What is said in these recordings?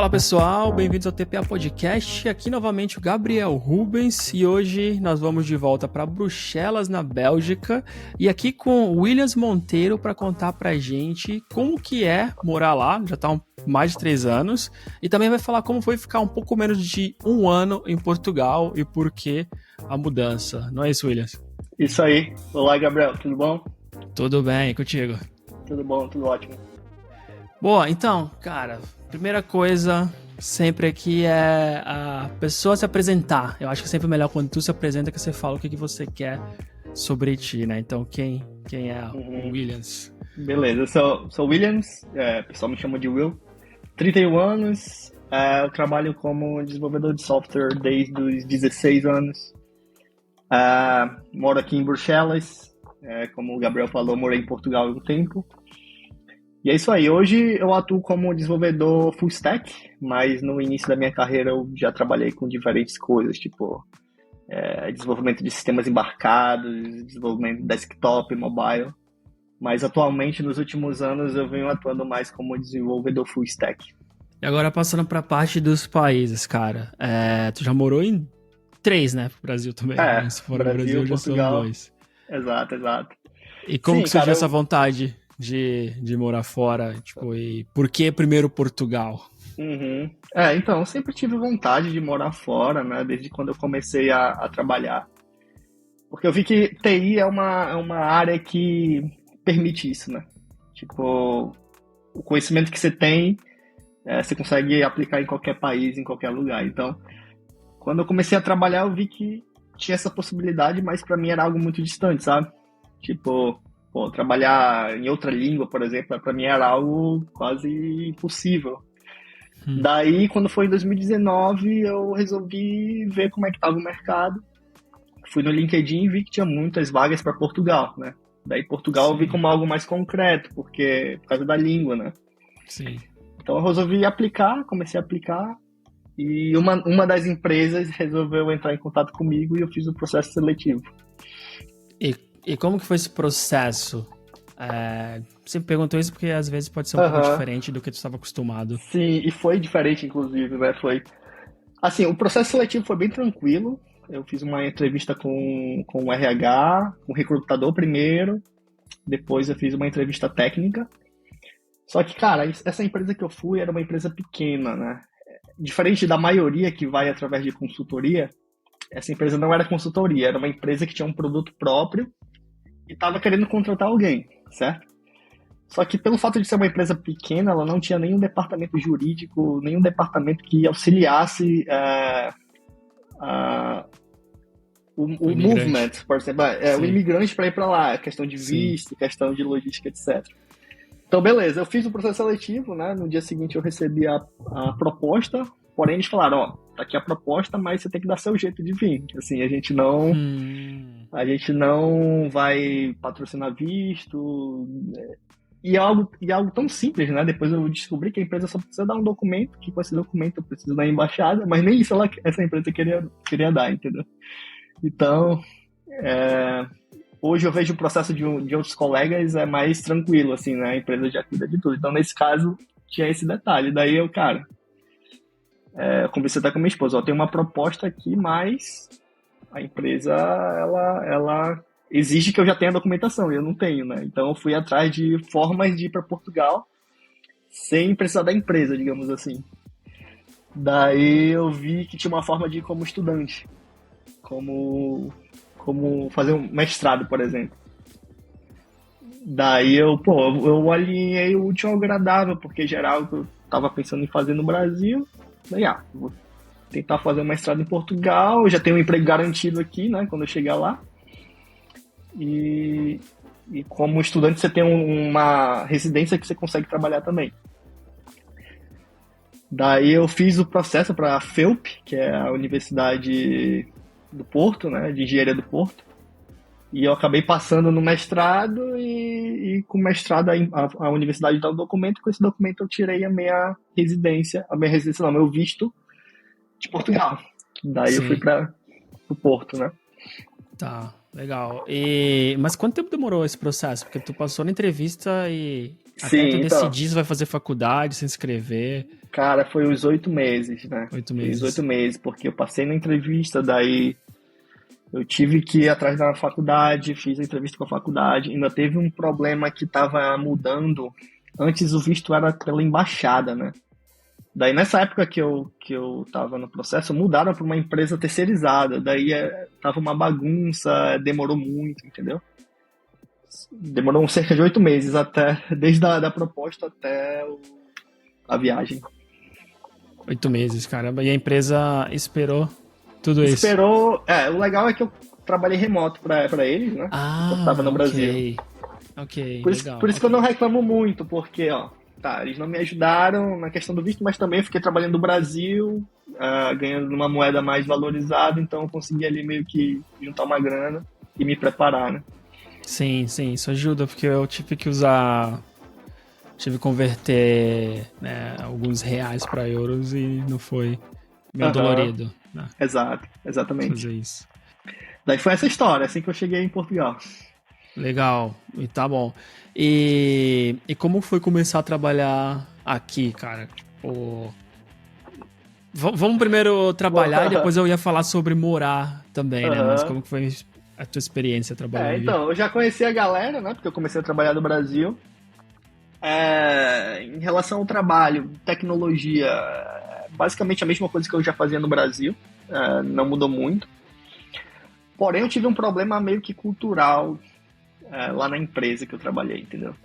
Fala pessoal, bem-vindos ao TPA Podcast, aqui novamente o Gabriel Rubens e hoje nós vamos de volta para Bruxelas, na Bélgica, e aqui com o Williams Monteiro para contar pra gente como que é morar lá, já tá mais de 3 anos, e também vai falar como foi ficar um pouco menos de 1 ano em Portugal e por que a mudança, não é isso, Williams? Isso aí. Olá, Gabriel, tudo bom? Tudo bem, e contigo? Tudo bom, tudo ótimo. Boa, então, cara, primeira coisa sempre aqui é a pessoa se apresentar. Eu acho que é sempre melhor quando tu se apresenta que você fala o que você quer sobre ti, né? Então, quem é o Williams? Beleza, eu sou Williams, o pessoal me chama de Will. 31 anos, eu trabalho como desenvolvedor de software desde os 16 anos. Moro aqui em Bruxelas, como o Gabriel falou, morei em Portugal há um tempo. E é isso aí, hoje eu atuo como desenvolvedor full stack, mas no início da minha carreira eu já trabalhei com diferentes coisas, tipo desenvolvimento de sistemas embarcados, desenvolvimento desktop, mobile. Mas atualmente, nos últimos anos, eu venho atuando mais como desenvolvedor full stack. E agora passando pra parte dos países, cara. Tu já morou em 3, né? Pro Brasil também. Né? Se for Brasil, no Brasil, já Portugal. são 2. Exato. E como Sim, que surgiu cara, essa vontade de morar fora? Tipo, e por que primeiro Portugal? Então, eu sempre tive vontade de morar fora, né? Desde quando eu comecei a trabalhar. Porque eu vi que TI é uma área que permite isso, né? Tipo, o conhecimento que você tem, você consegue aplicar em qualquer país, em qualquer lugar. Então, quando eu comecei a trabalhar, eu vi que tinha essa possibilidade, mas pra mim era algo muito distante, sabe? Tipo, trabalhar em outra língua, por exemplo, pra mim era algo quase impossível. Daí, quando foi em 2019, eu resolvi ver como é que estava o mercado. Fui no LinkedIn e vi que tinha muitas vagas para Portugal, né? Daí Portugal eu vi como algo mais concreto, porque por causa da língua, né? Sim. Então eu resolvi aplicar, comecei a aplicar, e uma das empresas resolveu entrar em contato comigo e eu fiz o processo seletivo. E como que foi esse processo? Você me perguntou isso porque às vezes pode ser um pouco diferente do que tu estava acostumado. Sim, e foi diferente, inclusive, né? Foi. Assim, o processo seletivo foi bem tranquilo. Eu fiz uma entrevista com o RH, com o recrutador primeiro, depois eu fiz uma entrevista técnica. Só que, cara, essa empresa que eu fui era uma empresa pequena, né? Diferente da maioria que vai através de consultoria, essa empresa não era consultoria, era uma empresa que tinha um produto próprio e estava querendo contratar alguém, certo? Só que pelo fato de ser uma empresa pequena, ela não tinha nenhum departamento jurídico, nenhum departamento que auxiliasse o movement, por exemplo, o imigrante para ir para lá, questão de visto, questão de logística, etc. Então, beleza, eu fiz o processo seletivo, né? No dia seguinte eu recebi a proposta, porém eles falaram, tá aqui a proposta, mas você tem que dar seu jeito de vir. Assim, a gente não vai patrocinar visto. E é algo tão simples, né? Depois eu descobri que a empresa só precisa dar um documento, que com esse documento eu preciso da embaixada, mas nem isso essa empresa queria dar, entendeu? Então, hoje eu vejo o processo de outros colegas mais tranquilo, assim, né? A empresa já cuida de tudo. Então, nesse caso, tinha esse detalhe. Daí eu, eu comecei até com a minha esposa, tem uma proposta aqui, mas a empresa, ela exige que eu já tenha a documentação, e eu não tenho, né? Então, eu fui atrás de formas de ir para Portugal sem precisar da empresa, digamos assim. Daí eu vi que tinha uma forma de ir como estudante, como fazer um mestrado, por exemplo. Daí eu alinhei o útil ao agradável, porque já era algo que eu estava pensando em fazer no Brasil. Daí, vou tentar fazer um mestrado em Portugal, eu já tenho um emprego garantido aqui, né, quando eu chegar lá. E como estudante você tem uma residência que você consegue trabalhar também. Daí eu fiz o processo para a FEUP, que é a Universidade do Porto, né, de Engenharia do Porto. E eu acabei passando no mestrado e com o mestrado a universidade dá um documento, com esse documento eu tirei meu visto de Portugal. Daí eu fui para o Porto, né. Tá, legal. Mas quanto tempo demorou esse processo? Porque tu passou na entrevista e Até tu Sim, então, decidir se vai fazer faculdade, se inscrever. cara, foi os 8 meses, né? 8 meses. Fiz 8 meses, porque eu passei na entrevista, daí eu tive que ir atrás da faculdade, fiz a entrevista com a faculdade, ainda teve um problema que estava mudando. Antes o visto era pela embaixada, né? Daí nessa época que eu tava no processo, mudaram para uma empresa terceirizada, daí tava uma bagunça, demorou muito, entendeu? Demorou cerca de 8 meses até, desde a da proposta até a viagem. 8 meses, caramba. E a empresa esperou tudo isso. Esperou. O legal é que eu trabalhei remoto pra eles, né? Enquanto tava no Brasil. Ok. Ok, Por isso que eu não reclamo muito, porque, ó, tá, eles não me ajudaram na questão do visto, mas também eu fiquei trabalhando no Brasil, ganhando numa moeda mais valorizada, então eu consegui ali meio que juntar uma grana e me preparar, né? Sim, sim, isso ajuda, porque eu tive que usar. Tive que converter, né, alguns reais para euros e não foi meio Aham, dolorido, né, exato, exatamente. fazer isso. Daí foi essa história, assim que eu cheguei em Portugal. Legal, e tá bom. E como foi começar a trabalhar aqui, cara? Tipo, vamos primeiro trabalhar e depois eu ia falar sobre morar também, né? Mas Aham. como que foi a tua experiência trabalhando aqui? Então, eu já conheci a galera, né? Porque eu comecei a trabalhar no Brasil. Em relação ao trabalho, tecnologia, basicamente a mesma coisa que eu já fazia no Brasil, não mudou muito. Porém, eu tive um problema meio que cultural lá na empresa que eu trabalhei, entendeu?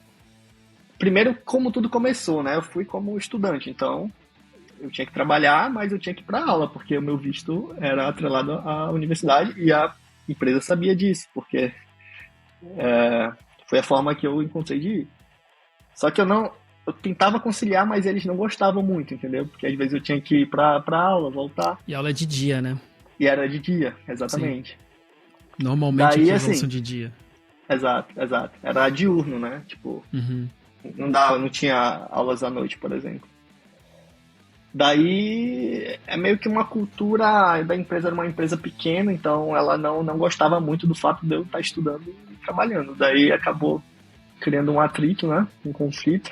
Primeiro, como tudo começou, né? Eu fui como estudante, então eu tinha que trabalhar, mas eu tinha que ir para aula, porque o meu visto era atrelado à universidade e a empresa sabia disso, porque foi a forma que eu encontrei de ir. Só que eu tentava conciliar, mas eles não gostavam muito, entendeu? Porque às vezes eu tinha que ir pra aula, voltar, E aula é de dia, né? e era de dia, Sim. exatamente. Normalmente Daí, aqui as aulas são assim, de dia. exato, exato. Era diurno, né? Tipo, Uhum. não tinha aulas à noite, por exemplo. Daí é meio que uma cultura da empresa, era uma empresa pequena, então ela não gostava muito do fato de eu estar estudando e trabalhando. Daí acabou criando um atrito, né? Um conflito.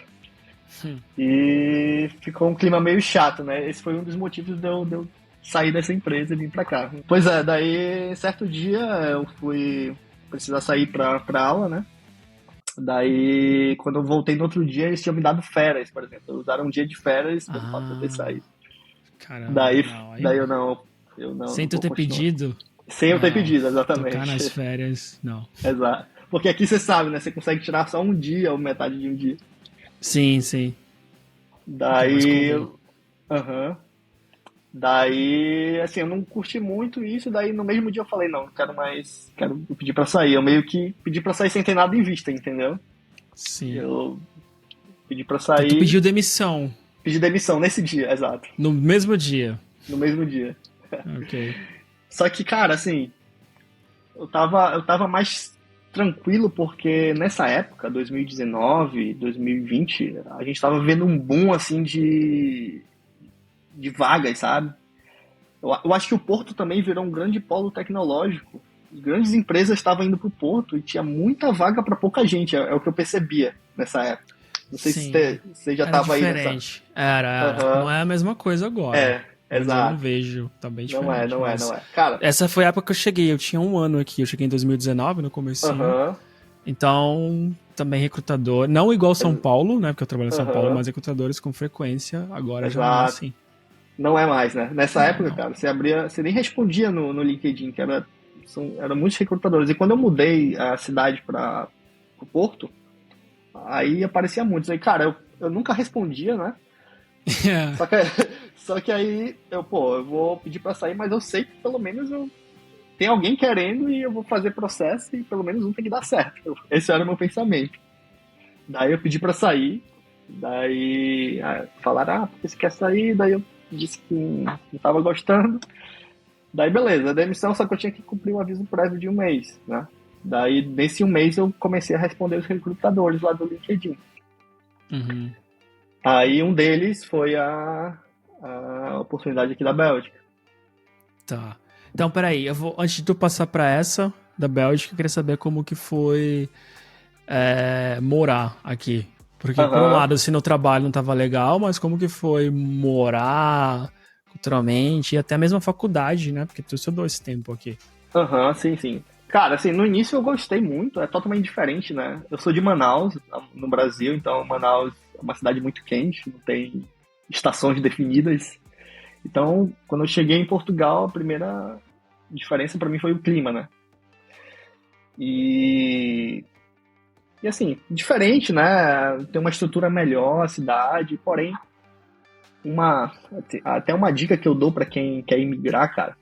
Hum. E ficou um clima meio chato, né? Esse foi um dos motivos de eu sair dessa empresa e vir pra cá. Pois é, daí certo dia eu fui precisar sair pra aula, né? Daí, quando eu voltei no outro dia, eles tinham me dado férias, por exemplo. Usaram um dia de férias pelo fato de eu ter Ah, saído. caramba, Daí, não. Aí daí não. eu não Sem tu vou ter continuar. pedido, Sem eu ter não. pedido, Tocar exatamente. nas férias, não. Exato. Porque aqui você sabe, né? Você consegue tirar só um dia ou metade de um dia. Sim, sim. Que é mais Daí, comum. aham. Daí, assim, eu não curti muito isso, daí no mesmo dia eu falei, não quero mais, quero pedir pra sair. Eu meio que pedi pra sair sem ter nada em vista, entendeu? Sim. Eu pedi pra Então tu sair, pediu demissão pedi demissão nesse dia, exato, no mesmo dia. no mesmo dia. Ok. Só que, cara, assim, eu tava mais tranquilo porque nessa época, 2019, 2020, a gente tava vendo um boom, assim, de vagas, sabe? Eu acho que o Porto também virou um grande polo tecnológico. Grandes empresas estavam indo para o Porto e tinha muita vaga para pouca gente, é o que eu percebia nessa época. Não sei se Sim. você já Era estava aí nessa. diferente. Era. Não Aham, é a mesma coisa agora. é, Mas eu não exato. vejo. Tá bem Não é, diferente. não é, Mas não é. Cara, essa foi a época que eu cheguei. Eu tinha 1 ano aqui. Eu cheguei em 2019, no comecinho. aham, Então, também recrutador. Não igual São Paulo, né? Porque eu trabalho em São Paulo, aham, mas recrutadores com frequência. Agora já não é exato. assim. Não é mais, né? Nessa Não, época, não. cara, você abria, você nem respondia no LinkedIn, que eram muitos recrutadores. E quando eu mudei a cidade para o Porto, aí aparecia muitos. Aí, cara, eu nunca respondia, né? Só que, só que aí eu vou pedir pra sair, mas eu sei que pelo menos tem alguém querendo e eu vou fazer processo e pelo menos um tem que dar certo. Esse era o meu pensamento. Daí eu pedi pra sair, daí falaram, por que você quer sair? Daí eu disse que não tava gostando. Daí beleza, a demissão, só que eu tinha que cumprir um aviso prévio de um mês, né? Daí, nesse um mês, eu comecei a responder os recrutadores lá do LinkedIn. Uhum. Aí um deles foi a oportunidade aqui da Bélgica. Tá. Então, peraí. Antes de tu passar pra essa da Bélgica, eu queria saber como que foi morar aqui. Porque, por um Aham, lado, assim, no trabalho não tava legal, mas como que foi morar culturalmente e até mesmo a faculdade, né? Porque tu estudou esse tempo aqui. aham, sim, sim. Cara, assim, no início eu gostei muito, é totalmente diferente, né? Eu sou de Manaus, no Brasil, então Manaus é uma cidade muito quente, não tem estações definidas. Então, quando eu cheguei em Portugal, a primeira diferença para mim foi o clima, né? E, e assim, diferente, né? Tem uma estrutura melhor a cidade, porém, uma até uma dica que eu dou para quem quer imigrar, cara,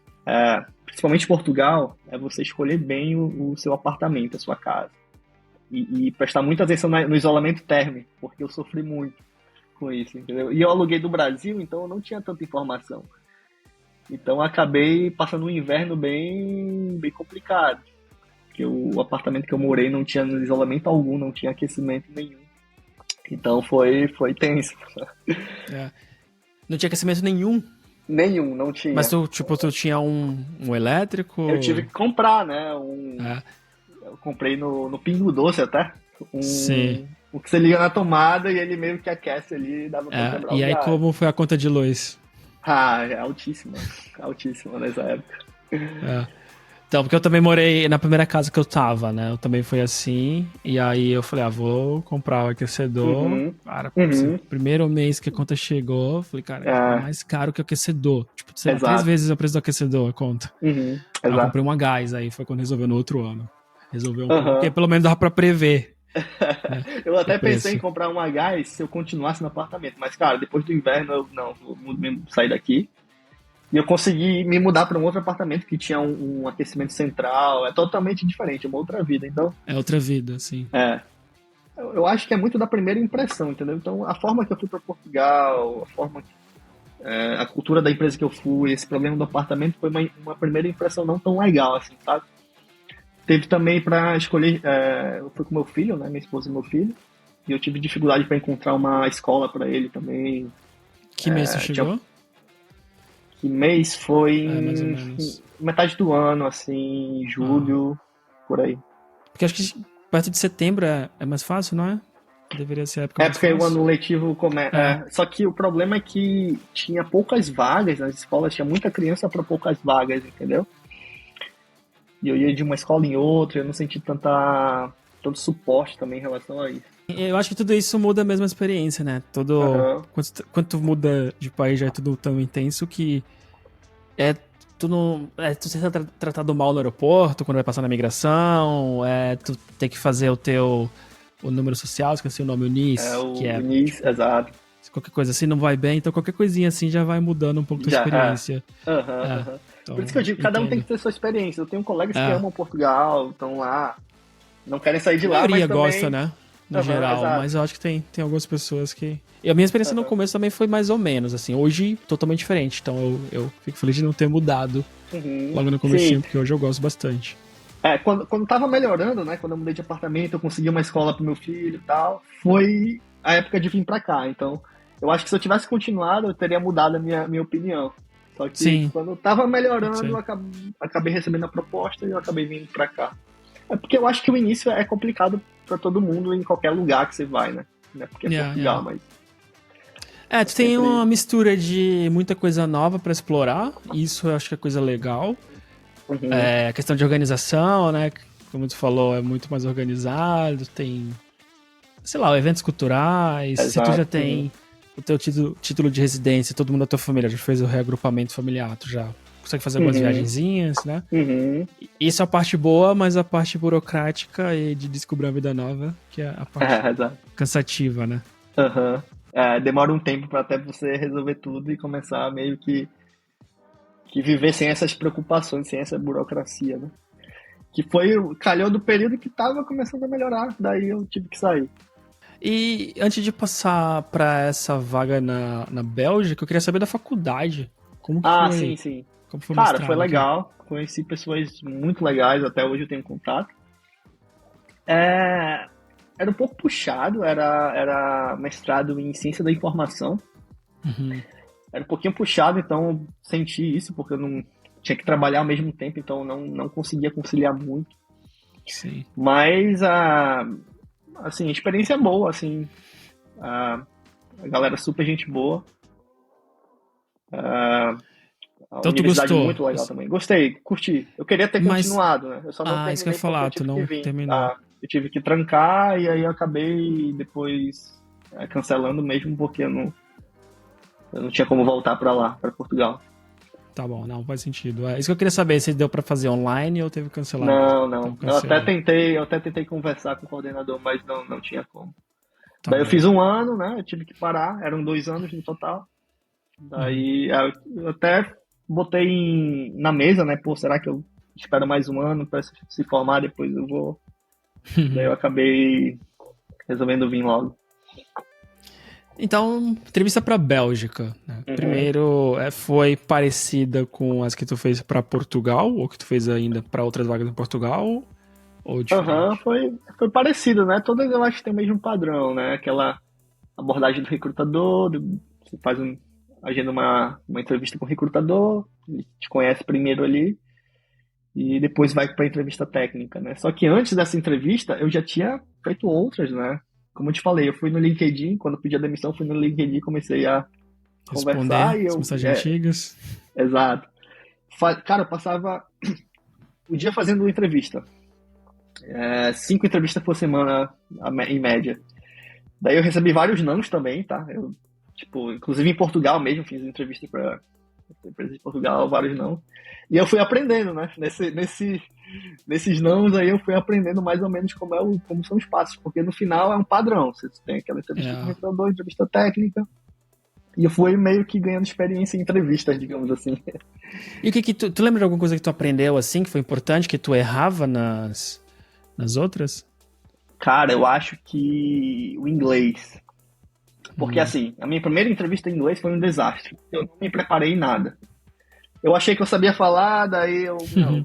principalmente em Portugal, é você escolher bem o seu apartamento, a sua casa. E prestar muita atenção no isolamento térmico, porque eu sofri muito com isso, entendeu? E eu aluguei do Brasil, então eu não tinha tanta informação. Então eu acabei passando um inverno bem complicado. Porque o apartamento que eu morei não tinha isolamento algum, não tinha aquecimento nenhum. Então foi tenso. É. Não tinha aquecimento nenhum, Nenhum, não mas tinha. tu, tipo, tu tinha um Eu tive elétrico. que comprar, né? É, Eu comprei no Pingo Doce até. sim. O que você liga na tomada e ele meio que aquece ali e dava pra É, quebrar o e aí galho. como foi a conta de luz? Ah, é altíssima. Altíssima nessa época. É. Então, porque eu também morei na primeira casa que eu tava, né? Eu também foi assim. E aí eu falei, vou comprar o aquecedor. Uhum. Cara, assim, Uhum. primeiro mês que a conta chegou, eu falei, cara, é É, mais caro que o aquecedor. Tipo, sei lá, 3 exato. vezes o preço do aquecedor a conta. Uhum. Aí eu Exato. comprei uma gás, aí foi quando resolveu no outro ano. Resolveu um pouco, porque Uhum. pelo menos dava pra prever, né? Eu O até pensei em preço. comprar uma gás se eu continuasse no apartamento, mas, cara, depois do inverno eu não, sair daqui. E eu consegui me mudar para um outro apartamento que tinha um aquecimento central, é totalmente diferente, é uma outra vida. Então, É outra vida, assim. eu acho que é muito da primeira impressão, entendeu? Então, a forma que eu fui para Portugal, a cultura da empresa que eu fui, esse problema do apartamento foi uma primeira impressão não tão legal, assim, sabe? Teve também para escolher, eu fui com meu filho, né, minha esposa e meu filho, e eu tive dificuldade para encontrar uma escola para ele também. Que mês você Tinha, chegou? que mês foi É, mais ou em menos. metade do ano, assim, Aham. julho, por aí. Porque acho que perto de setembro é mais fácil, não é? Deveria ser a época É mais porque o fácil. ano letivo começa. É, Só que o problema é que tinha poucas vagas nas escolas, tinha muita criança para poucas vagas, entendeu? E eu ia de uma escola em outra, eu não senti tanto suporte também em relação a isso. eu acho que tudo isso muda a mesma experiência, né? Todo. Aham, Quando tu muda de país já é tudo tão intenso que é. Tu não. É tu ser tratado mal no aeroporto, quando vai passar na migração, tu tem que fazer o teu. O número social, esqueci o nome, o é NIS, que o é, início, tipo, exato. se qualquer coisa assim não vai bem, então qualquer coisinha assim já vai mudando um pouco tua Já, experiência. Aham, É, aham. Por isso então, que eu digo, cada um tem entendo. que ter sua experiência. Eu tenho colegas que É, amam Portugal, estão lá, não querem sair de a lá, mas maioria gosta, também. né? No Aham, geral, exato. mas eu acho que tem algumas pessoas que. E a minha experiência no Aham. começo também foi mais ou menos, assim. Hoje, totalmente diferente. Então eu fico feliz de não ter mudado Uhum. logo no Sim. comecinho, porque hoje eu gosto bastante. Quando tava melhorando, né? Quando eu mudei de apartamento, eu consegui uma escola pro meu filho e tal. Foi a época de vir pra cá. Então, eu acho que se eu tivesse continuado, eu teria mudado a minha opinião. Só que Sim, quando eu tava pode melhorando, eu ser. acabei recebendo a proposta e eu acabei vindo pra cá. É porque eu acho que o início é complicado pra todo mundo em qualquer lugar que você vai, né? Não é porque é Yeah, yeah. Portugal, mas É, é tu tem sempre. uma mistura de muita coisa nova pra explorar, e isso eu acho que é coisa legal. Uhum. É, a questão de organização, né? Como tu falou, é muito mais organizado, tem, sei lá, eventos culturais. Se tu já Exato. Uhum. tem o teu título de residência, todo mundo da tua família já fez o reagrupamento familiar, tu já consegue fazer algumas Uhum. viagenzinhas, né? Uhum. Isso é a parte boa, mas a parte burocrática e de descobrir uma vida nova, que é a parte Exato. cansativa, né? Aham. Demora um tempo para até você resolver tudo e começar meio que viver sem essas preocupações, sem essa burocracia, né? Que calhou do período que tava começando a melhorar, daí eu tive que sair. E antes de passar pra essa vaga na Bélgica, eu queria saber da faculdade. Como que Ah, sim, foi? sim. Como foi o Cara, foi mestrado aqui? legal. Conheci pessoas muito legais, até hoje eu tenho contato. É, Era um pouco puxado, era mestrado em ciência da informação. Uhum, Era um pouquinho puxado, então eu senti isso, porque eu não tinha que trabalhar ao mesmo tempo, então eu não conseguia conciliar muito. sim. Mas assim, a experiência é boa, assim. A galera super gente boa. A Então tu universidade gostou? muito legal também. Gostei, curti. Eu queria ter Mas, continuado, né? Eu só não isso que eu ia terminei porque eu falar, tu tive que não vir. terminou. Eu tive que trancar e aí eu acabei depois cancelando mesmo porque eu não tinha como voltar pra lá, pra Portugal. Tá bom, não faz sentido. É isso que eu queria saber, se deu pra fazer online ou teve que cancelar mesmo. Não, Então não. cancelou. Eu até tentei conversar com o coordenador, mas não tinha como. Tá Daí eu bom. fiz um ano, né? Eu tive que parar, eram 2 anos no total. Uhum. Daí eu até botei na mesa, né? Pô, será que eu espero mais um ano para se formar, depois eu vou. Daí eu acabei resolvendo vir logo. Então, entrevista pra Bélgica, né? Uhum. Primeiro, foi parecida com as que tu fez pra Portugal, ou que tu fez ainda pra outras vagas em Portugal, ou Aham, diferente? foi parecido, né? Todas eu acho que tem o mesmo padrão, né? Aquela abordagem do recrutador, você agenda uma entrevista com o recrutador, ele te conhece primeiro ali, e depois vai para a entrevista técnica, né? Só que antes dessa entrevista, eu já tinha feito outras, né? Como eu te falei, eu fui no LinkedIn, quando eu pedi a demissão, fui no LinkedIn, comecei a conversar Responder e as eu... mensagens antigas. Exato. Cara, eu passava o dia fazendo entrevista. 5 entrevistas por semana, em média. Daí eu recebi vários nãos também, tá? Tipo, inclusive em Portugal mesmo, fiz entrevista para empresa de Portugal, vários não. E eu fui aprendendo, né? Nesses nãos aí eu fui aprendendo mais ou menos como são os passos, porque no final é um padrão. Você tem aquela entrevista com o É. recrutador, entrevista técnica, e eu fui meio que ganhando experiência em entrevistas, digamos assim. E o que tu lembra de alguma coisa que tu aprendeu assim, que foi importante, que tu errava nas outras? Cara, eu acho que o inglês. Porque Hum. assim, a minha primeira entrevista em inglês foi um desastre. Eu não me preparei em nada. Eu achei que eu sabia falar, daí não, eu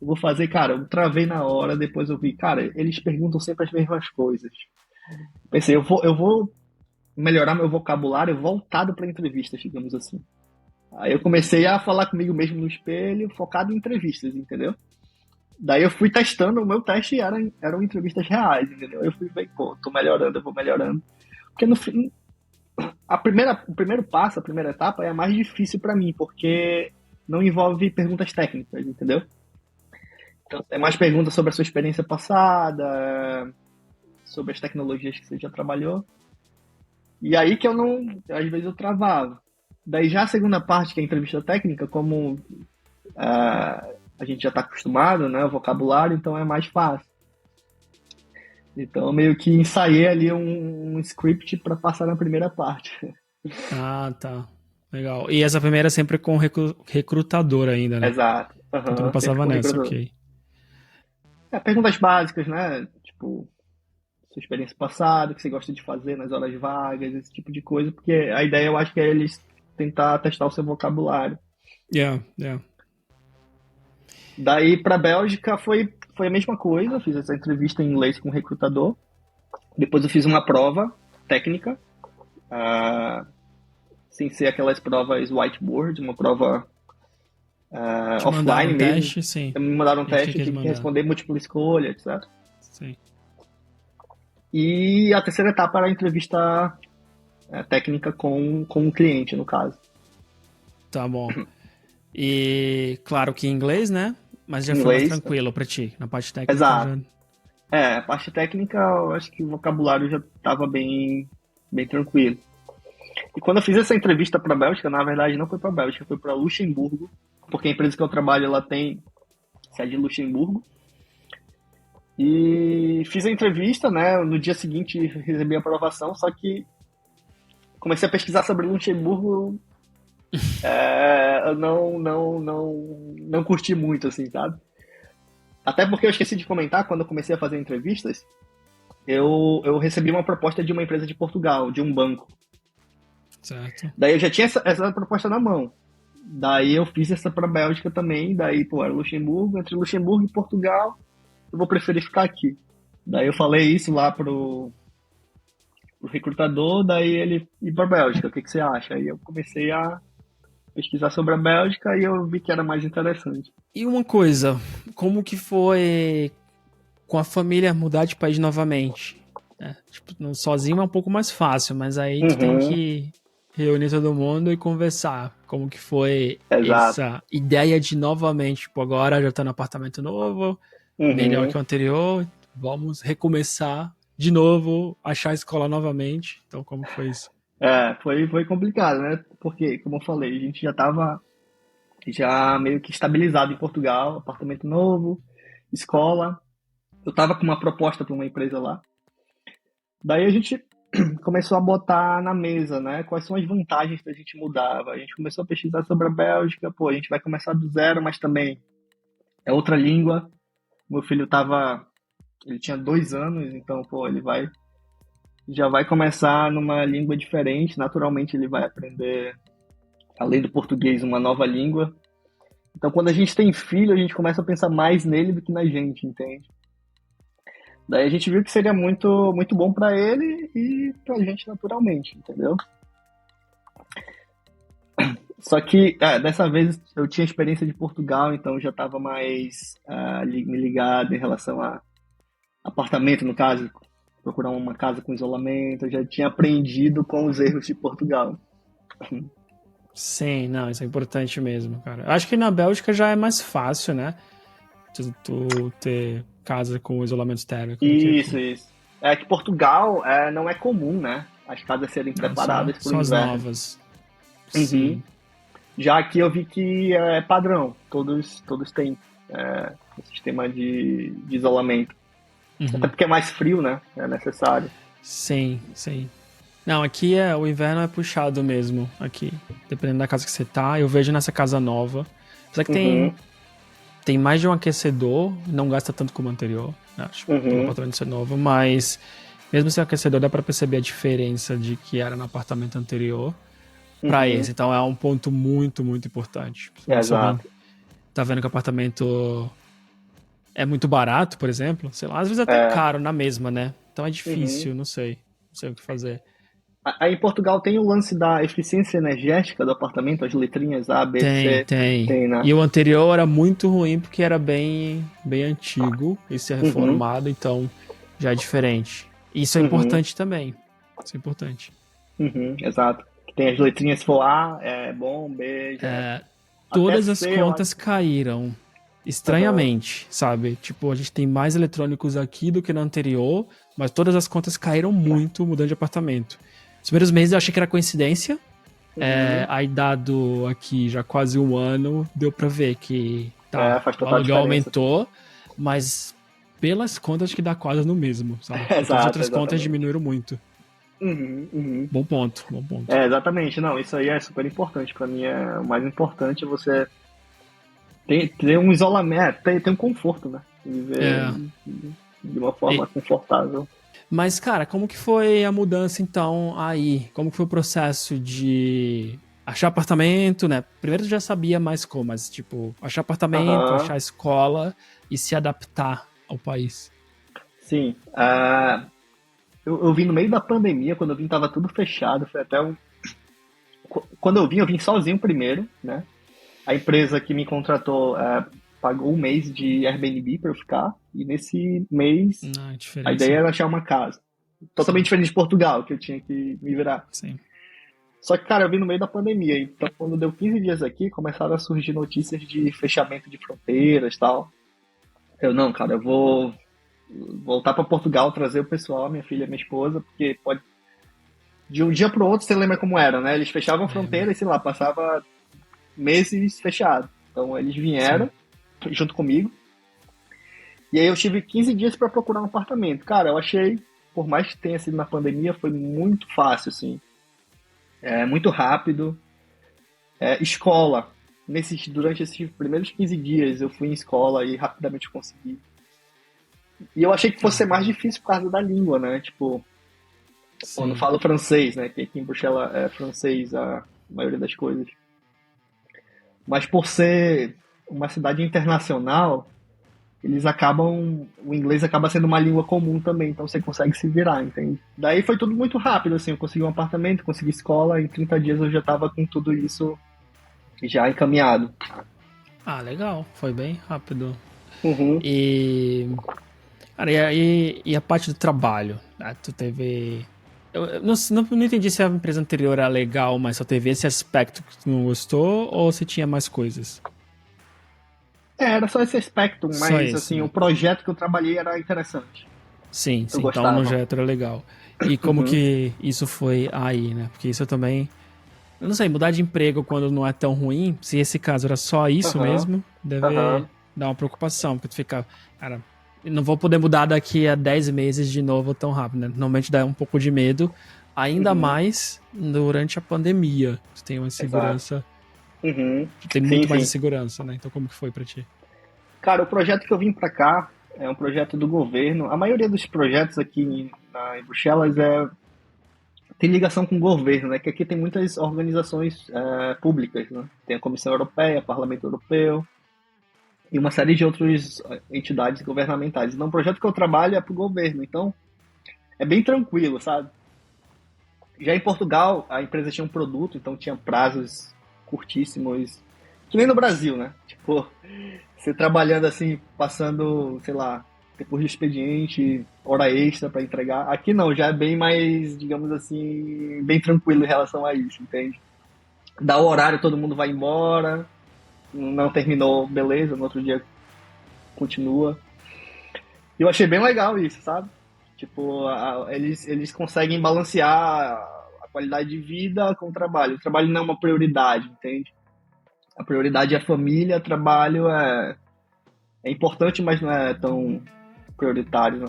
vou fazer, cara, eu travei na hora, depois eu vi, cara, eles perguntam sempre as mesmas coisas. Pensei, eu vou melhorar meu vocabulário voltado para entrevistas, digamos assim. Aí eu comecei a falar comigo mesmo no espelho, focado em entrevistas, entendeu? Daí eu fui testando, o meu teste eram entrevistas reais, entendeu? Eu fui bem, pô, tô melhorando, eu vou melhorando. Porque no fim, o primeiro passo, a primeira etapa é a mais difícil para mim, porque não envolve perguntas técnicas, entendeu? Então, é mais perguntas sobre a sua experiência passada, sobre as tecnologias que você já trabalhou. E aí que eu não, às vezes eu travava. Daí já a segunda parte, que é a entrevista técnica, como a gente já está acostumado, né, o vocabulário, então é mais fácil. Então eu meio que ensaiei ali um script para passar na primeira parte. Ah, tá. Legal. E essa primeira é sempre com recrutador ainda, né? Exato. Então tu não Uhum, sempre passava com o nessa, recrutador. ok. Perguntas básicas, né? Tipo, sua experiência passada, o que você gosta de fazer nas horas vagas, esse tipo de coisa, porque a ideia eu acho que é eles tentar testar o seu vocabulário. Yeah, yeah. Daí para a Bélgica foi a mesma coisa, eu fiz essa entrevista em inglês com o recrutador, depois eu fiz uma prova técnica, ah, sem ser aquelas provas whiteboard, uma prova Te mandaram offline um mesmo. teste, sim. Me mandaram um Eles que teste, eu quis tive que mandar. responder múltipla escolha, etc. Sim. E a terceira etapa era a entrevista técnica com o cliente, no caso. Tá bom. E claro que em inglês, né? Mas já foi mais Inglês, tranquilo pra ti. Na parte técnica exato. já. A parte técnica, eu acho que o vocabulário já estava bem tranquilo. E quando eu fiz essa entrevista para a Bélgica, na verdade não foi para a Bélgica, foi para Luxemburgo, porque a empresa que eu trabalho ela tem sede em Luxemburgo. E fiz a entrevista, né? No dia seguinte recebi a aprovação, só que comecei a pesquisar sobre Luxemburgo, eu não curti muito, assim, sabe? Até porque eu esqueci de comentar, quando eu comecei a fazer entrevistas, eu recebi uma proposta de uma empresa de Portugal, de um banco. Certo. Daí eu já tinha essa proposta na mão. Daí eu fiz essa para Bélgica também, daí, pô, era Luxemburgo, entre Luxemburgo e Portugal, eu vou preferir ficar aqui. Daí eu falei isso lá pro recrutador, daí ele ir pra Bélgica, o que você acha? Aí eu comecei a pesquisar sobre a Bélgica e eu vi que era mais interessante. E uma coisa, como que foi com a família mudar de país novamente? Tipo, sozinho é um pouco mais fácil, mas aí tu tem Uhum, que reunir todo mundo e conversar. Como que foi exato. essa ideia de novamente, tipo, agora já tá no apartamento novo, melhor Uhum. que o anterior, vamos recomeçar de novo, achar a escola novamente. Então, como que foi isso? Foi complicado, né? Porque, como eu falei, a gente já estava já meio que estabilizado em Portugal, apartamento novo, escola. Eu estava com uma proposta para uma empresa lá. Daí a gente começou a botar na mesa, né? Quais são as vantagens da gente mudar. A gente começou a pesquisar sobre a Bélgica. Pô, a gente vai começar do zero, mas também é outra língua. Meu filho ele tinha 2 anos, então, pô, já vai começar numa língua diferente. Naturalmente, ele vai aprender, além do português, uma nova língua. Então, quando a gente tem filho, a gente começa a pensar mais nele do que na gente, entende? Daí a gente viu que seria muito, muito bom para ele e pra gente naturalmente, entendeu? Só que dessa vez eu tinha experiência de Portugal, então já estava mais me ligado em relação a apartamento, no caso, procurar uma casa com isolamento. Eu já tinha aprendido com os erros de Portugal. Sim, não, isso é importante mesmo, cara. Acho que na Bélgica já é mais fácil, né? Tu ter casa com isolamento térmico do que Isso, aqui. isso. É que Portugal não é comum, né? As casas serem Não, preparadas para o só as inverno. novas. Uhum. Sim. Já aqui eu vi que é padrão, todos têm um sistema de isolamento. Até Uhum. porque é mais frio, né? É necessário. Sim, sim. Não, aqui o inverno é puxado mesmo, aqui. Dependendo da casa que você tá, eu vejo nessa casa nova. Apesar que Uhum, tem mais de um aquecedor, não gasta tanto como o anterior, né? Acho, pelo uhum, apartamento ser novo, mas mesmo sem aquecedor dá pra perceber a diferença de que era no apartamento anterior pra uhum. esse. Então é um ponto muito, muito importante. Se alguém Exato. tá vendo que o apartamento é muito barato, por exemplo, sei lá, às vezes até É, caro na mesma, né? Então é uhum. difícil, não sei. Não sei o que fazer. Aí em Portugal tem o lance da eficiência energética do apartamento, as letrinhas A, B, Tem, C. tem. Tem, né? E o anterior era muito ruim porque era bem, bem antigo e ser Uhum, reformado, então já é diferente. Isso é uhum, importante também. Isso é importante. uhum, exato. Tem as letrinhas, se for A, é bom, B, já. Até Todas as C, eu acho. contas caíram. Aham, Estranhamente, sabe? Tipo, a gente tem mais eletrônicos aqui do que no anterior, mas todas as contas caíram muito mudando de apartamento. Os primeiros meses eu achei que era coincidência. uhum. Aí, dado aqui já quase um ano, deu pra ver que tá, Faz o total aluguel diferença. aumentou, mas pelas contas acho que dá quase no mesmo, sabe? Porque todas as Exato, outras contas exatamente. diminuíram muito. Uhum, uhum. Bom ponto, bom ponto. Exatamente. Não, isso aí é super importante. Pra mim é o mais importante é você ter um isolamento, ter um conforto, né? Viver É. de uma E- forma confortável. mas, cara, como que foi a mudança então aí? Como que foi o processo de achar apartamento, né? Primeiro tu já sabia mais como, mas tipo, achar apartamento, Aham, achar escola e se adaptar ao país. sim. Eu vim no meio da pandemia, quando eu vim tava tudo fechado. Foi até um. Quando eu vim sozinho primeiro, né? A empresa que me contratou pagou um mês de Airbnb para eu ficar. E nesse mês, A a ideia diferença. era achar uma casa. Totalmente Sim, diferente de Portugal, que eu tinha que me virar. sim. Só que, cara, eu vim no meio da pandemia. Então, quando deu 15 dias aqui, começaram a surgir notícias de fechamento de fronteiras e tal. Eu, não, cara, eu vou voltar para Portugal, trazer o pessoal, minha filha, minha esposa, porque pode. De um dia pro outro, você lembra como era, né? Eles fechavam a Lembro. fronteira e, sei lá, passava meses fechado. Então, eles Sim. vieram junto comigo. E aí, eu tive 15 dias para procurar um apartamento. Cara, eu achei, por mais que tenha sido na pandemia, foi muito fácil, assim. Muito rápido. Escola. Durante esses primeiros 15 dias, eu fui em escola e rapidamente consegui. E eu achei que fosse Ah, ser mais difícil por causa da língua, né? Tipo, eu não sim. falo francês, né? Que aqui em Bruxelas é francês a maioria das coisas. Mas por ser uma cidade internacional, o inglês acaba sendo uma língua comum também, então você consegue se virar, entende? Daí foi tudo muito rápido, assim, eu consegui um apartamento, consegui escola, em 30 dias eu já tava com tudo isso já encaminhado. Ah, legal. Foi bem rápido. Uhum. E Cara, e a parte do trabalho? Ah, tu teve. Eu não entendi se a empresa anterior era legal, mas só teve esse aspecto que tu não gostou ou se tinha mais coisas? Era só esse aspecto, Só mas esse, assim, o né? projeto que eu trabalhei era interessante. Sim, Eu sim. Então no gostava. projeto era legal. E como Uhum, que isso foi aí, né? Porque isso eu também. Eu não sei, mudar de emprego quando não é tão ruim, se esse caso era só isso aham, mesmo, deve aham, dar uma preocupação, porque tu fica, cara, eu não vou poder mudar daqui a 10 meses de novo tão rápido, né? Normalmente dá um pouco de medo, ainda uhum, mais durante a pandemia. Tu tem uma exato. insegurança, Uhum, tu tem sim, muito mais sim. insegurança, né? Então como que foi pra ti? Cara, o projeto que eu vim pra cá é um projeto do governo. A maioria dos projetos aqui em Bruxelas tem ligação com o governo, né? Que aqui tem muitas organizações públicas, né? Tem a Comissão Europeia, Parlamento Europeu e uma série de outras entidades governamentais. Então, o projeto que eu trabalho é para o governo, então é bem tranquilo, sabe? Já em Portugal, a empresa tinha um produto, então tinha prazos curtíssimos, que nem no Brasil, né? Tipo, você trabalhando assim, passando, sei lá, depois do expediente, hora extra para entregar. Aqui não, já é bem mais, digamos assim, bem tranquilo em relação a isso, entende? Dá o horário, todo mundo vai embora, não terminou, beleza, no outro dia continua. E eu achei bem legal isso, sabe? Tipo, eles conseguem balancear a qualidade de vida com o trabalho. O trabalho não é uma prioridade, entende? A prioridade é a família, o trabalho é importante, mas não é tão prioritário, né?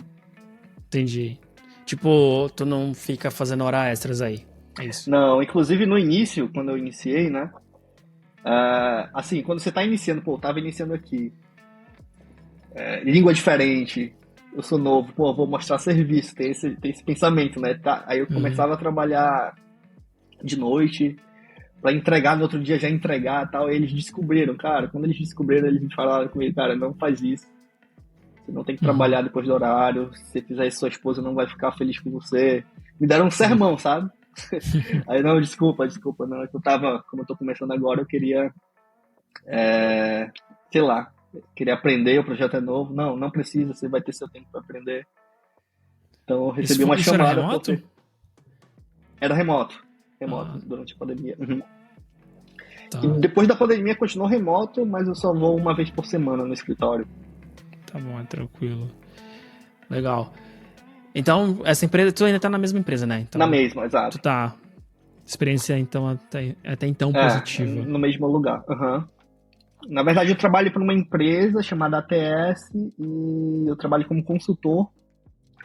Entendi. Tipo, tu não fica fazendo hora extras aí. É isso. Não, inclusive no início, quando eu iniciei, né? Assim, quando você tá iniciando, pô, eu tava iniciando aqui, língua diferente, eu sou novo, pô, vou mostrar serviço, tem esse pensamento, né? Tá, aí eu Uhum. começava a trabalhar de noite, pra entregar no outro dia já entregar e tal. E eles descobriram, cara. Quando eles descobriram, eles falaram comigo, cara, não faz isso. Você não tem que Uhum. trabalhar depois do horário. Se você fizer isso, sua esposa não vai ficar feliz com você. Me deram um Sim. sermão, sabe? Aí, não, desculpa, não. É que eu tava, como eu tô começando agora, eu queria, sei lá, queria aprender, o projeto é novo. Não, não precisa, você vai ter seu tempo para aprender. Então, eu recebi uma Isso era chamada remoto? porque era remoto, Ah, durante a pandemia. Uhum. E tá. depois da pandemia continuou remoto, mas eu só vou uma vez por semana no escritório. Tá bom, é tranquilo. Legal. Então, essa empresa, tu ainda tá na mesma empresa, né? Na Então, mesma, tu exato. tá. Experiência, então, até então positiva. No mesmo lugar. Uhum. Na verdade, eu trabalho para uma empresa chamada ATS e eu trabalho como consultor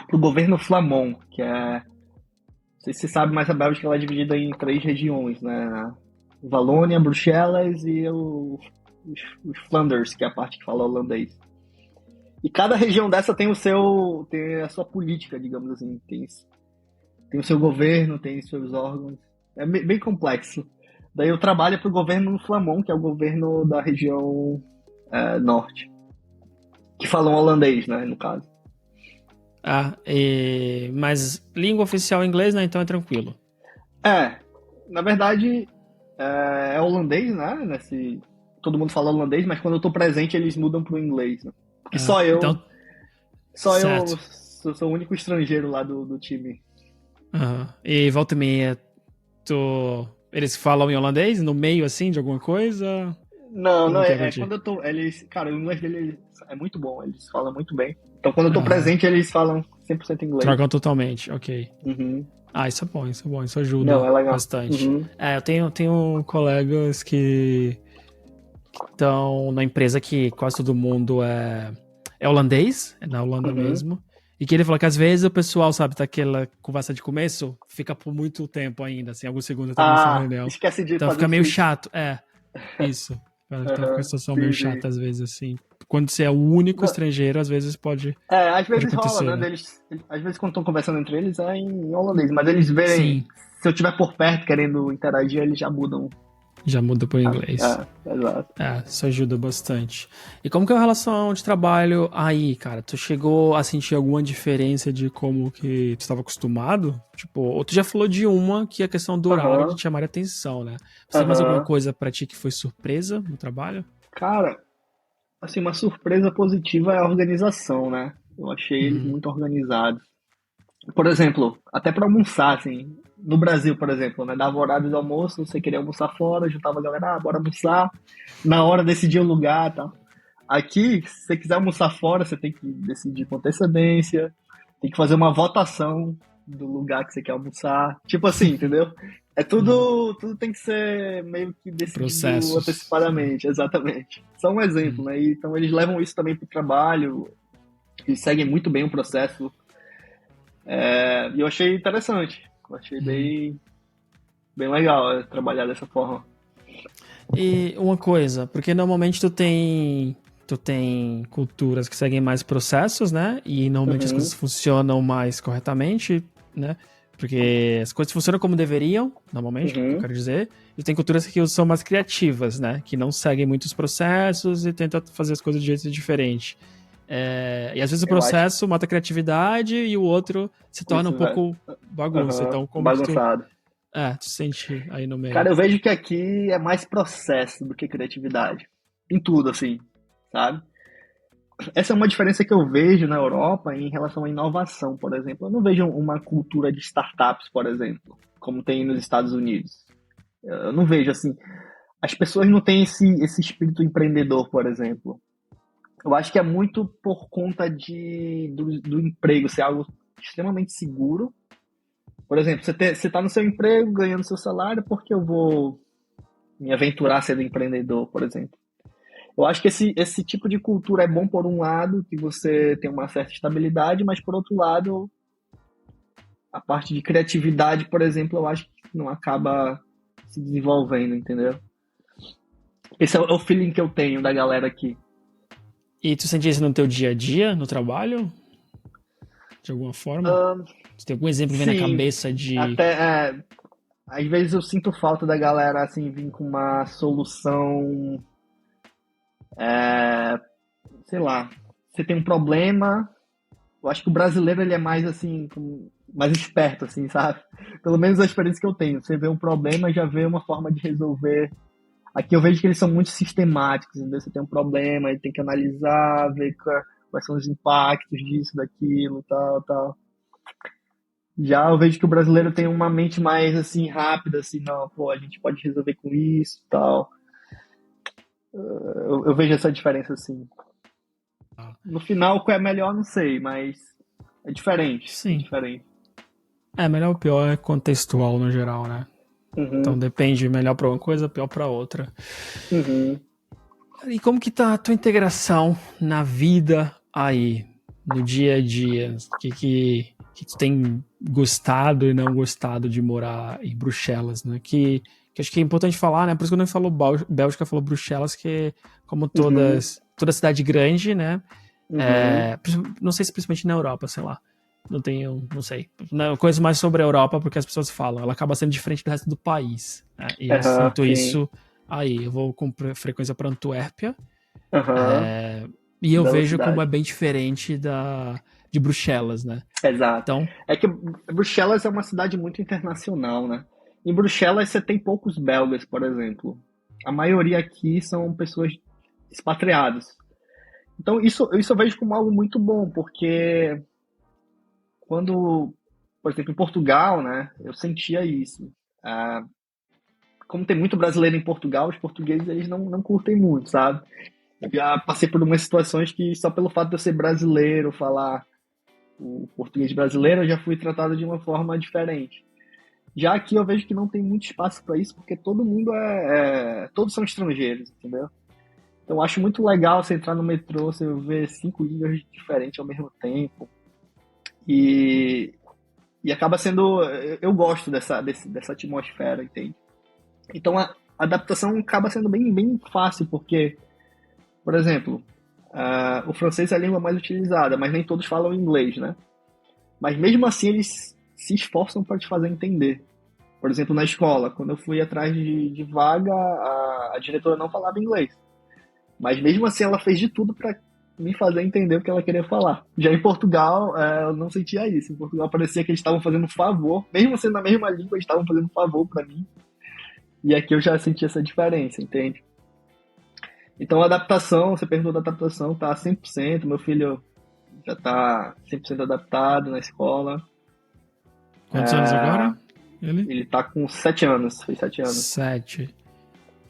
para o governo flamand, que é. Não sei se você sabe, mas a Bélgica ela é dividida em três regiões, né? Valônia, Bruxelas e os Flanders, que é a parte que fala holandês. E cada região dessa tem a sua política, digamos assim. Tem o seu governo, tem os seus órgãos. É bem complexo. Daí eu trabalho para o governo Flamand, que é o governo da região norte, que falam holandês, né, no caso. Mas língua oficial é inglês, né? Então é tranquilo. Na verdade, é holandês, né? Todo mundo fala holandês, mas quando eu tô presente eles mudam pro inglês, né? Porque Então, só eu certo. sou o único estrangeiro lá do time. Aham. E volta e meia, eles falam em holandês no meio, assim, de alguma coisa? Não, não, Como que é pra ti? quando eu tô. Cara, o inglês deles é muito bom, eles falam muito bem. Então quando eu tô Aham. presente, eles falam 100% inglês. Trocam totalmente, ok. Uhum. Ah, isso é bom, isso Não, ajuda é legal. bastante. Uhum. Eu tenho colegas que estão na empresa que quase todo mundo é holandês, é na Holanda Uhum. mesmo. E que ele falou que às vezes o pessoal, sabe, tá aquela conversa de começo, fica por muito tempo ainda, assim, alguns segundos até começar a Ah, reunião. esquece de Então fazer o fica meio switch. chato, isso. Então fica uma Uhum. situação meio Sim, sim. chata às vezes, assim. Quando você é o único Não, estrangeiro, às vezes às pode vezes rola, acontecer, né? né? Às vezes quando estão conversando entre eles é em holandês, mas eles verem, Sim, se eu estiver por perto querendo interagir, eles já mudam. já muda pro inglês. Exato. Isso ajuda bastante. E como que é a relação de trabalho aí, cara? Tu chegou a sentir alguma diferença de como que tu estava acostumado? Tipo, ou tu já falou de uma, que é a questão do horário de Aham, te chamar a atenção, né? Você tem mais alguma aham. coisa pra ti que foi surpresa no trabalho? Cara, assim, uma surpresa positiva é a organização, né? Eu achei eles Uhum. muito organizados. Por exemplo, até para almoçar, assim, no Brasil, por exemplo, né? Dava horário do almoço, você queria almoçar fora, juntava a galera, bora almoçar. Na hora decidia o lugar e tal. Aqui, se você quiser almoçar fora, você tem que decidir com antecedência, tem que fazer uma votação do lugar que você quer almoçar. Tipo assim, entendeu? É Uhum. tudo tem que ser meio que decidido Processos. Sim. antecipadamente, exatamente. Só um exemplo, Uhum. né? Então eles levam isso também para o trabalho, eles seguem muito bem o processo. E eu achei interessante. Eu achei Uhum. bem legal trabalhar dessa forma. E uma coisa, porque normalmente tu tem culturas que seguem mais processos, né? E normalmente as coisas Uhum, funcionam mais corretamente, né? Porque as coisas funcionam como deveriam, normalmente, que eu uhum, quero dizer. E tem culturas que são mais criativas, né? Que não seguem muitos processos e tentam fazer as coisas de jeito diferente. E às vezes o eu acho processo mata a criatividade e o outro se torna um isso, velho. pouco bagunça. Uhum, Então, como que tu, bagunçado. tu se sente aí no Cara, meio? eu vejo que aqui é mais processo do que criatividade. Em tudo, assim, sabe? Essa é uma diferença que eu vejo na Europa em relação à inovação, por exemplo. Eu não vejo uma cultura de startups, por exemplo, como tem nos Estados Unidos. Eu não vejo assim. As pessoas não têm esse espírito empreendedor, por exemplo. Eu acho que é muito por conta do emprego ser algo extremamente seguro. Por exemplo, você está no seu emprego, ganhando seu salário, porque eu vou me aventurar sendo empreendedor, por exemplo. Eu acho que esse tipo de cultura é bom por um lado, que você tem uma certa estabilidade, mas por outro lado, a parte de criatividade, por exemplo, eu acho que não acaba se desenvolvendo, entendeu? Esse é o feeling que eu tenho da galera aqui. E tu sente isso no teu dia a dia, no trabalho, de alguma forma? Tu tem algum exemplo que vem na Sim, cabeça de. até às vezes eu sinto falta da galera assim vir com uma solução, sei lá. Você tem um problema, eu acho que o brasileiro ele é mais assim, mais esperto assim, sabe? Pelo menos a experiência que eu tenho. Você vê um problema, já vê uma forma de resolver. Aqui eu vejo que eles são muito sistemáticos, entendeu? Você tem um problema, aí tem que analisar, ver quais são os impactos disso, daquilo, tal, tal. Já eu vejo que o brasileiro tem uma mente mais assim rápida, assim, não, pô, a gente pode resolver com isso, tal. Eu vejo essa diferença assim. Ah, No final, qual é melhor, não sei, mas é diferente, é sim. diferente. Melhor ou pior é contextual no geral, né? Então Uhum, depende, melhor pra uma coisa, pior pra outra. uhum. E como que tá a tua integração na vida aí, no dia a dia? Que tu tem gostado e não gostado de morar em Bruxelas, né? Que acho que é importante falar, né? Por isso que eu não falou Bélgica, falou Bruxelas, que como Uhum, toda cidade grande, né? uhum, Não sei se principalmente na Europa, sei lá. Não tenho, não sei. Eu conheço mais sobre a Europa porque as pessoas falam. Ela acaba sendo diferente do resto do país, né? E eu aham, sinto sim, isso aí. Eu vou com frequência para Antuérpia aham, e eu bela vejo como é cidade, bem diferente de Bruxelas, né? exato. Então, É que Bruxelas é uma cidade muito internacional, né? Em Bruxelas você tem poucos belgas, por exemplo. A maioria aqui são pessoas expatriadas. Então isso eu vejo como algo muito bom, porque quando, por exemplo, em Portugal, né, eu sentia isso. Ah, como tem muito brasileiro em Portugal, os portugueses eles não curtem muito, sabe? Eu já passei por umas situações que só pelo fato de eu ser brasileiro, falar o português brasileiro, eu já fui tratado de uma forma diferente. Já aqui eu vejo que não tem muito espaço para isso, porque todo mundo todos são estrangeiros, entendeu? Então eu acho muito legal você entrar no metrô, você ver 5 línguas diferentes ao mesmo tempo. E, e acaba sendo. Eu gosto dessa atmosfera, entende? Então a adaptação acaba sendo bem fácil, porque, por exemplo, o francês é a língua mais utilizada, mas nem todos falam inglês, né? Mas mesmo assim eles se esforçam para te fazer entender. Por exemplo, na escola, quando eu fui atrás de vaga, a diretora não falava inglês. Mas mesmo assim ela fez de tudo para me fazer entender o que ela queria falar. Já em Portugal, eu não sentia isso. Em Portugal parecia que eles estavam fazendo um favor, mesmo sendo na mesma língua, eles estavam fazendo um favor para mim. E aqui eu já senti essa diferença, entende? Então a adaptação, você perguntou da adaptação, tá 100%. Meu filho já tá 100% adaptado na escola. Quantos anos agora? Ele tá com 7 anos, fez 7 anos. 7.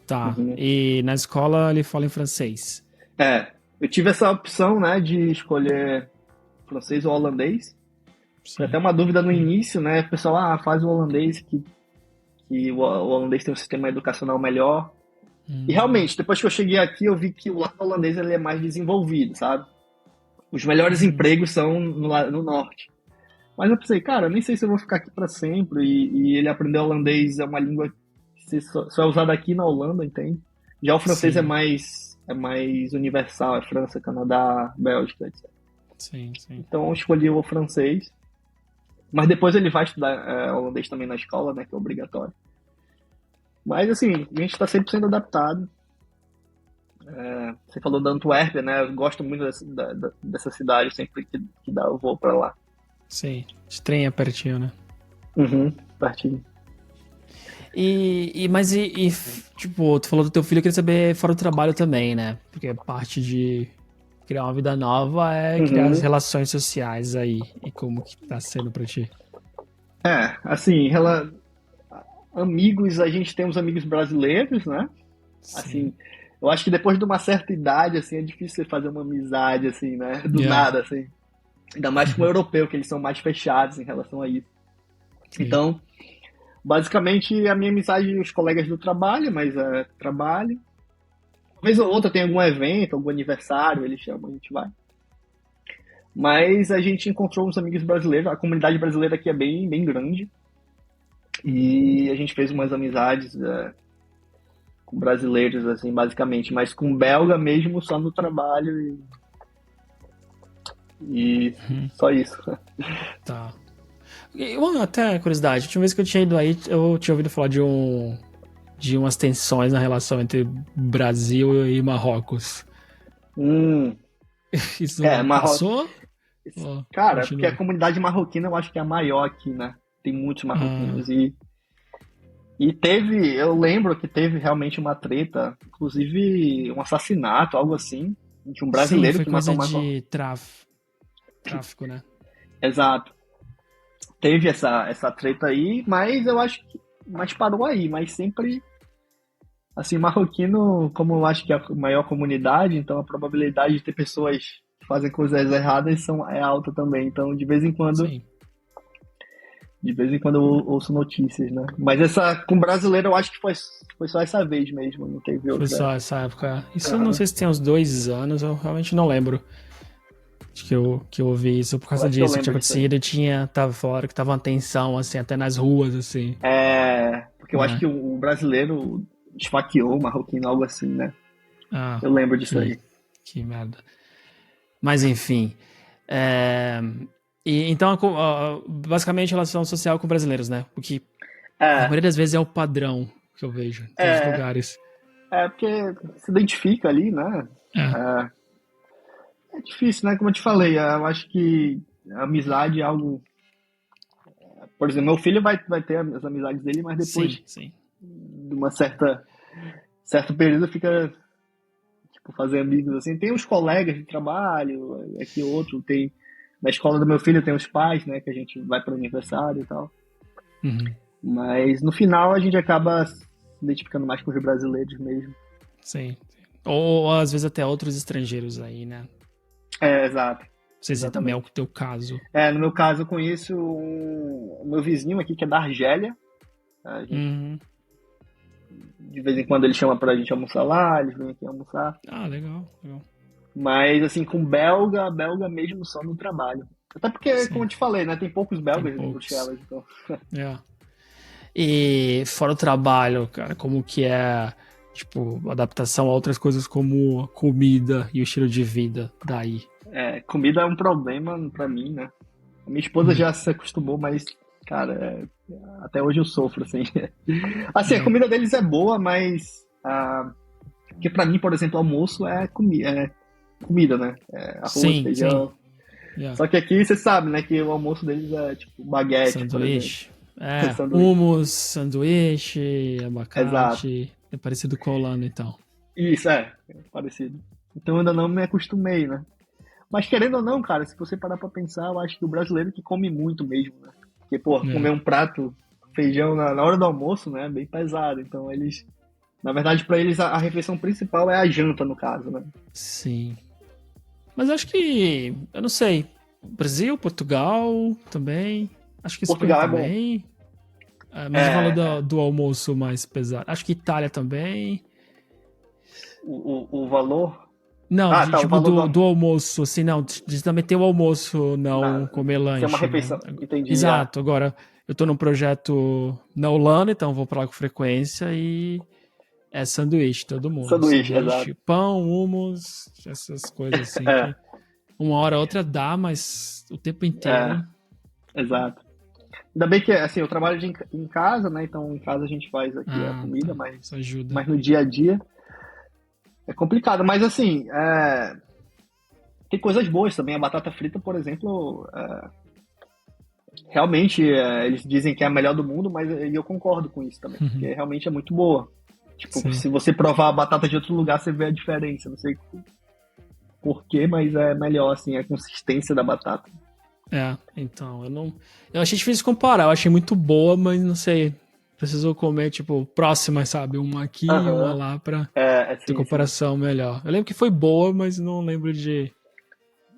Tá. Uhum. E na escola ele fala em francês. Eu tive essa opção, né, de escolher francês ou holandês. Foi até uma dúvida no início, né? O pessoal, faz o holandês, que o holandês tem um sistema educacional melhor. E realmente, depois que eu cheguei aqui, eu vi que o lado holandês ele é mais desenvolvido, sabe? Os melhores empregos são no norte. Mas eu pensei, cara, eu nem sei se eu vou ficar aqui para sempre. E ele aprender holandês é uma língua que só é usada aqui na Holanda, entende? Já o francês é mais universal, é França, Canadá, Bélgica, etc. Sim. Então eu escolhi o francês. Mas depois ele vai estudar holandês também na escola, né, que é obrigatório. Mas assim, a gente está sempre sendo adaptado. Você falou da Antuérpia, né? Eu gosto muito dessa cidade, sempre que dá eu vou para lá. Sim, de trem é pertinho, né? Uhum, pertinho. Mas tipo, tu falou do teu filho, eu queria saber fora do trabalho também, né? Porque parte de criar uma vida nova é criar as relações sociais aí. E como que tá sendo pra ti? Assim, amigos, a gente tem uns amigos brasileiros, né? Sim. Assim, eu acho que depois de uma certa idade, assim, é difícil você fazer uma amizade, assim, né? Do nada, assim. Ainda mais com o europeu, que eles são mais fechados em relação a isso. Sim. Então, basicamente, a minha amizade os colegas do trabalho, mas é trabalho. Uma vez ou outra tem algum evento, algum aniversário, eles chamam, a gente vai. Mas a gente encontrou uns amigos brasileiros, a comunidade brasileira aqui é bem, bem grande. E a gente fez umas amizades com brasileiros, assim, basicamente, mas com belga mesmo, só no trabalho e só isso. Tá. Até curiosidade, a última vez que eu tinha ido aí, eu tinha ouvido falar de umas tensões na relação entre Brasil e Marrocos. Isso passou? Cara, porque a comunidade marroquina eu acho que é a maior aqui, né? Tem muitos marroquinos e teve, eu lembro que teve realmente uma treta, inclusive um assassinato, algo assim, de um brasileiro foi que coisa matou uma... de tráfico, né? Exato. Teve essa treta aí, mas eu acho que parou aí, mas sempre assim, marroquino, como eu acho que é a maior comunidade, então a probabilidade de ter pessoas que fazem coisas erradas é alta também, então de vez em quando Sim. eu ouço notícias, né? Mas com brasileiro eu acho que foi só essa vez mesmo, não teve outra. Foi só essa época. Isso eu não sei se tem uns 2 anos, eu realmente não lembro. Acho que eu ouvi isso por causa disso que tinha acontecido e tava fora, que tava uma tensão, assim, até nas ruas, assim. Porque eu acho que o brasileiro esfaqueou o marroquino, algo assim, né? Eu lembro disso aí. Que merda. Mas enfim. Então, basicamente, relação social com brasileiros, né? O que a maioria das vezes é o padrão que eu vejo em todos os lugares. Porque se identifica ali, né? É difícil, né? Como eu te falei, eu acho que a amizade é algo... Por exemplo, meu filho vai ter as amizades dele, mas depois de uma certo período fica, tipo, fazer amigos, assim. Tem os colegas de trabalho, aqui outro, tem... Na escola do meu filho tem os pais, né? Que a gente vai para o aniversário e tal. Mas no final a gente acaba se identificando mais com os brasileiros mesmo. Sim. Ou às vezes até outros estrangeiros aí, né? Exato. Não sei se também é o teu caso. No meu caso eu conheço o meu vizinho aqui que é da Argélia. De vez em quando ele chama pra gente almoçar lá, eles vêm aqui almoçar. Legal. Mas assim, com belga mesmo só no trabalho. Até porque, como eu te falei, né? Tem poucos belgas em Bruxelas, então. E fora o trabalho, cara, como que é, tipo, adaptação a outras coisas como comida e o estilo de vida daí? Comida é um problema pra mim, né? A minha esposa já se acostumou, mas, cara, até hoje eu sofro, assim. Assim, a comida deles é boa, mas... porque pra mim, por exemplo, almoço é comida, né? Arroz, feijão. Só que aqui você sabe, né? Que o almoço deles é tipo baguete, sanduíche. Hummus, sanduíche, abacate. Exato. É parecido com a Holanda, então. Isso, é parecido. Então eu ainda não me acostumei, né? Mas querendo ou não, cara, se você parar pra pensar, eu acho que o brasileiro que come muito mesmo, né? Porque, pô, É, comer um prato feijão na hora do almoço, né, é bem pesado. Então eles, na verdade, pra eles a refeição principal é a janta, no caso, né? sim. Mas acho que, eu não sei, Brasil, Portugal também, acho que Espanha Portugal é bom. também. Mas eu falo É, do almoço mais pesado. Acho que Itália também. o valor. Não, Ah, tá, o tipo valor do almoço, assim, não, de também ter o almoço, não na, comer ser uma lanche, né? refeição. Entendi. Ah, Exato, agora eu tô num projeto na Holanda, então vou pra lá com frequência e é sanduíche, todo mundo. sanduíche, exato. Sanduíche, pão, hummus, essas coisas assim É, que uma hora ou outra dá, mas o tempo é, inteiro. exato. Ainda bem que, assim, eu trabalho em casa, né? Então, em casa a gente faz aqui a Ah, comida, tá. Isso ajuda. mas no dia a dia é complicado. Mas, assim, tem coisas boas também. A batata frita, por exemplo, realmente eles dizem que é a melhor do mundo, mas eu concordo com isso também, porque realmente é muito boa. Tipo, Sim. se você provar a batata de outro lugar, você vê a diferença. Não sei por quê, mas é melhor, assim, a consistência da batata. Então, eu não. Eu achei difícil comparar, eu achei muito boa, mas não sei. Preciso comer, tipo, próximas, sabe? Uma aqui e uma Aham. lá pra ter Sim, sim. comparação melhor. Eu lembro que foi boa, mas não lembro de.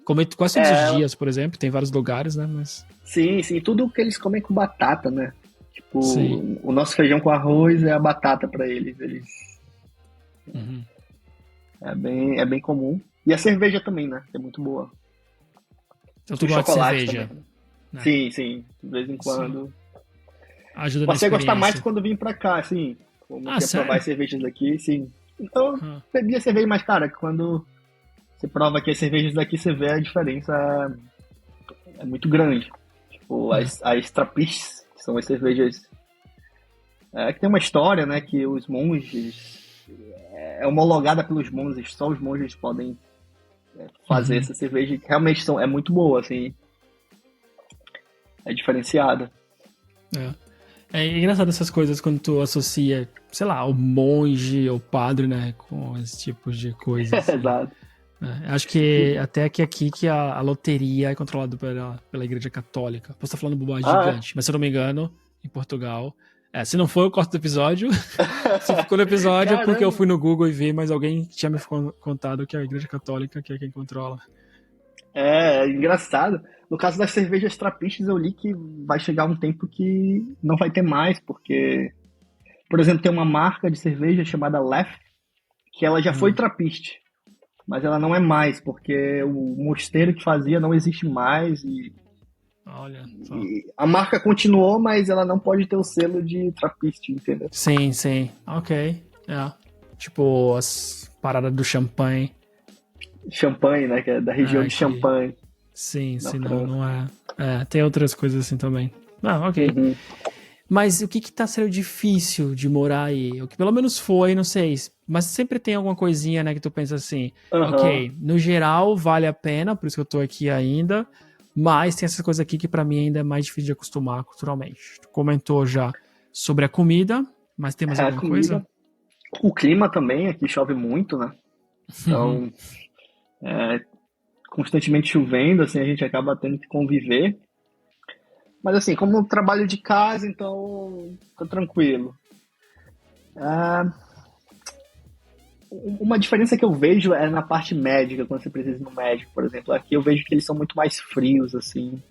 Comer quase todos os É, dias, por exemplo. Tem vários lugares, né? Mas. sim, sim. Tudo que eles comem com batata, né? Tipo, Sim. o nosso feijão com arroz é a batata pra eles. Uhum. É bem comum. E a cerveja também, né? Que é muito boa. Então E tu o gosta de chocolate também. cerveja, né? Sim, sim. De vez em Sim. quando. Ajuda na Passei a gostar mais experiência. quando vim pra cá, assim. Ah, Comecei a provar as sério? cervejas daqui, sim. Então, eu Ah. bebia cerveja mais cara. Quando você prova aqui as cervejas daqui, você vê a diferença é muito grande. Tipo, Ah. as Trappists, que são as cervejas que tem uma história, né? Que os monges é homologada pelos monges, só os monges podem fazer Uhum. essa cerveja, que realmente é muito boa, assim, é diferenciada. É. É engraçado essas coisas quando tu associa, sei lá, o monge ou padre, né, com esse tipo de coisa, assim. Exato. Acho que até que aqui que a loteria é controlada pela Igreja Católica. Posso estar falando bobagem Ah, gigante, mas se eu não me engano, em Portugal. Se não for, eu corto do episódio. Se ficou no episódio é porque eu caramba! fui no Google e vi, mas alguém tinha me contado que é a Igreja Católica que é quem controla. É engraçado. No caso das cervejas trapistas, eu li que vai chegar um tempo que não vai ter mais, porque, por exemplo, tem uma marca de cerveja chamada Lef, que ela já foi Ah, trapiste, mas ela não é mais, porque o mosteiro que fazia não existe mais olha só. e a marca continuou, mas ela não pode ter o selo de trapiste, entendeu? Sim, sim. Ok. Tipo, as paradas do champanhe. Champanhe, né, que é da região de Que Champagne, sim, na senão França. não é. Tem outras coisas assim também. Ok. Uhum. Mas o que que tá sendo difícil de morar aí? O que pelo menos foi, não sei. Mas sempre tem alguma coisinha, né, que tu pensa assim, Aham. ok, no geral vale a pena, por isso que eu tô aqui ainda. Mas tem essas coisas aqui que pra mim ainda é mais difícil de acostumar culturalmente. Tu comentou já sobre a comida, mas tem mais É, a alguma coisa? comida. O clima também, aqui chove muito, né? Então, constantemente chovendo, assim, a gente acaba tendo que conviver. Mas assim, como eu trabalho de casa, então tá tranquilo. Ah, uma diferença que eu vejo é na parte médica, quando você precisa ir no médico, por exemplo. Aqui eu vejo que eles são muito mais frios, assim.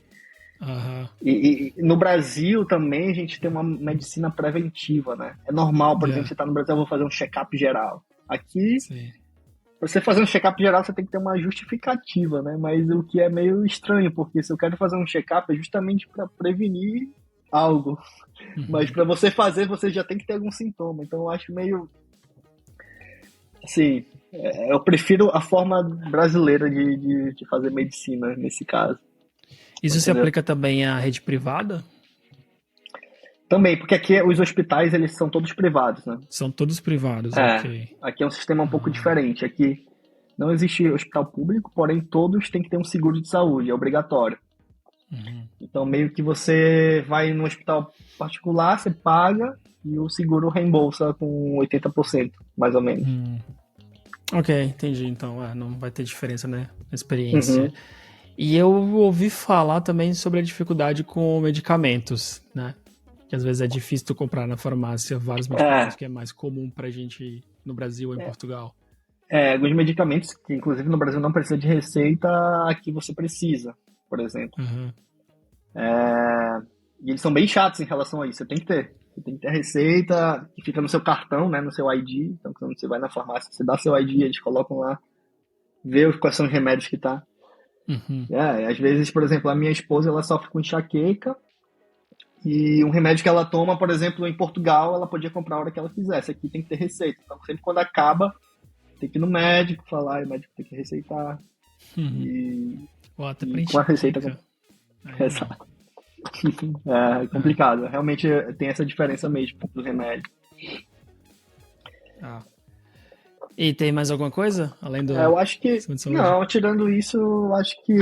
Aham. E no Brasil também a gente tem uma medicina preventiva, né? É normal, por exemplo, Yeah. você tá no Brasil, eu vou fazer um check-up geral. Aqui, Sim. pra você fazer um check-up geral, você tem que ter uma justificativa, né? Mas o que é meio estranho, porque se eu quero fazer um check-up é justamente para prevenir algo. Mas Uhum. para você fazer, você já tem que ter algum sintoma. Então eu acho meio. Assim, eu prefiro a forma brasileira de fazer medicina nesse caso. Isso se Entendeu? aplica também à rede privada? Também, porque aqui os hospitais eles são todos privados, né? São todos privados, É, ok. aqui é um sistema um pouco Ah, diferente. Aqui não existe hospital público, porém todos têm que ter um seguro de saúde, é obrigatório. uhum. Então, meio que você vai no hospital particular, você paga e o seguro reembolsa com 80%, mais ou menos. Hum. Ok, entendi. Então, não vai ter diferença, né, na experiência. Uhum. E eu ouvi falar também sobre a dificuldade com medicamentos, né? Que às vezes é difícil tu comprar na farmácia vários medicamentos É, que é mais comum pra gente no Brasil ou em Portugal. alguns medicamentos que, inclusive, no Brasil não precisa de receita, aqui você precisa, por exemplo. Uhum. E eles são bem chatos em relação a isso. Você tem que ter. Você tem que ter a receita que fica no seu cartão, né, no seu ID. Então, quando você vai na farmácia, você dá seu ID, eles colocam lá, vê quais são os remédios que tá. Uhum. Às vezes, por exemplo, a minha esposa, ela sofre com enxaqueca e um remédio que ela toma, por exemplo, em Portugal, ela podia comprar a hora que ela quisesse. Aqui tem que ter receita. Então, sempre quando acaba, tem que ir no médico falar, e o médico tem que receitar. Uhum. E, Ou até pra e com a receita... enxaqueca. Aí não. Exato. É complicado. Realmente tem essa diferença mesmo do remédio. Ah. E tem mais alguma coisa? Além do Eu acho que... sistema de saúde? Não, tirando isso, eu acho que...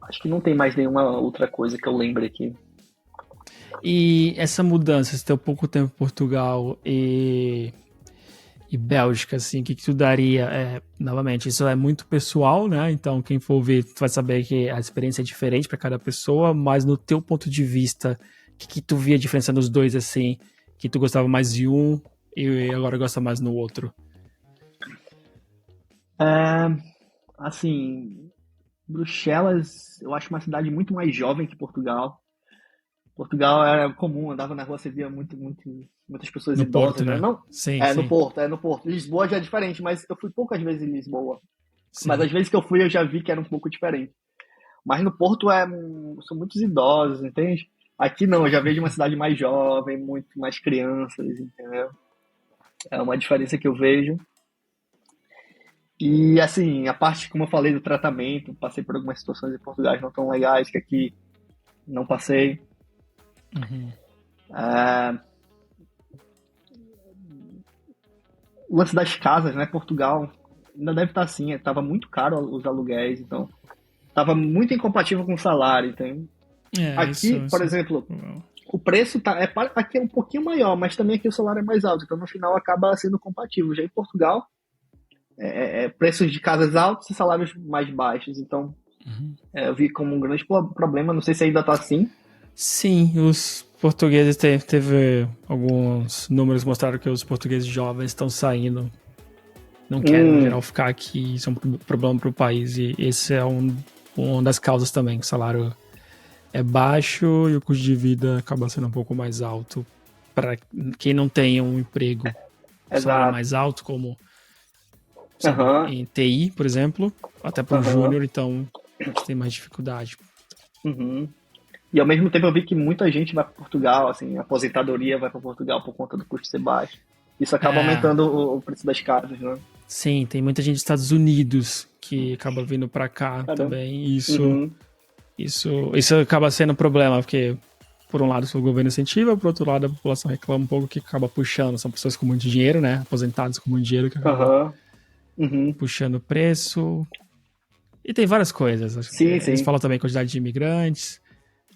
Acho que não tem mais nenhuma outra coisa que eu lembre aqui. E essa mudança, você tem pouco tempo em Portugal e Bélgica, assim, o que tu daria? Novamente, isso é muito pessoal, né? Então, quem for ver, tu vai saber que a experiência é diferente para cada pessoa, mas no teu ponto de vista, o que tu via a diferença nos dois, assim, que tu gostava mais de um e agora gosta mais no outro? Assim, Bruxelas, eu acho uma cidade muito mais jovem que Portugal. Portugal era comum, andava na rua, você via muitas pessoas No Porto, idosas, né? né? Não, Sim, sim. no Porto. Lisboa já é diferente, mas eu fui poucas vezes em Lisboa. Mas Sim. as vezes que eu fui, eu já vi que era um pouco diferente. Mas no Porto são muitos idosos, entende? Aqui não, eu já vejo uma cidade mais jovem, muito mais crianças, entendeu? É uma diferença que eu vejo. E assim, a parte, como eu falei, do tratamento, passei por algumas situações em Portugal não tão legais que aqui não passei. Uhum. O lance das casas, né? Portugal ainda deve estar assim, estava muito caro os aluguéis, então estava muito incompatível com o salário, entende? Aqui, por Isso. exemplo, o preço aqui é um pouquinho maior, mas também aqui o salário é mais alto, então no final acaba sendo compatível. Já em Portugal, preços de casas altos e salários mais baixos, então eu vi como um grande problema, não sei se ainda está assim. Sim, os portugueses teve alguns números que mostraram que os portugueses jovens estão saindo, não querem, no geral, ficar aqui, isso é um problema para o país, e esse é uma das causas também, que o salário é baixo e o custo de vida acaba sendo um pouco mais alto para quem não tem um emprego, salário Exato. mais alto, como, sabe, Aham, em TI, por exemplo, até para um aham, júnior, então a gente tem mais dificuldade. uhum. E ao mesmo tempo eu vi que muita gente vai para Portugal, assim, a aposentadoria vai para Portugal por conta do custo ser baixo. Isso acaba É, aumentando o preço das casas, né? sim, tem muita gente dos Estados Unidos que acaba vindo para cá Caramba. também, e Uhum, isso acaba sendo um problema, porque por um lado o governo incentiva, por outro lado a população reclama um pouco, que acaba puxando, são pessoas com muito dinheiro, né, aposentados com muito dinheiro, que acaba aham, uhum. puxando o preço, e tem várias coisas, Sim, eles sim. falam também a quantidade de imigrantes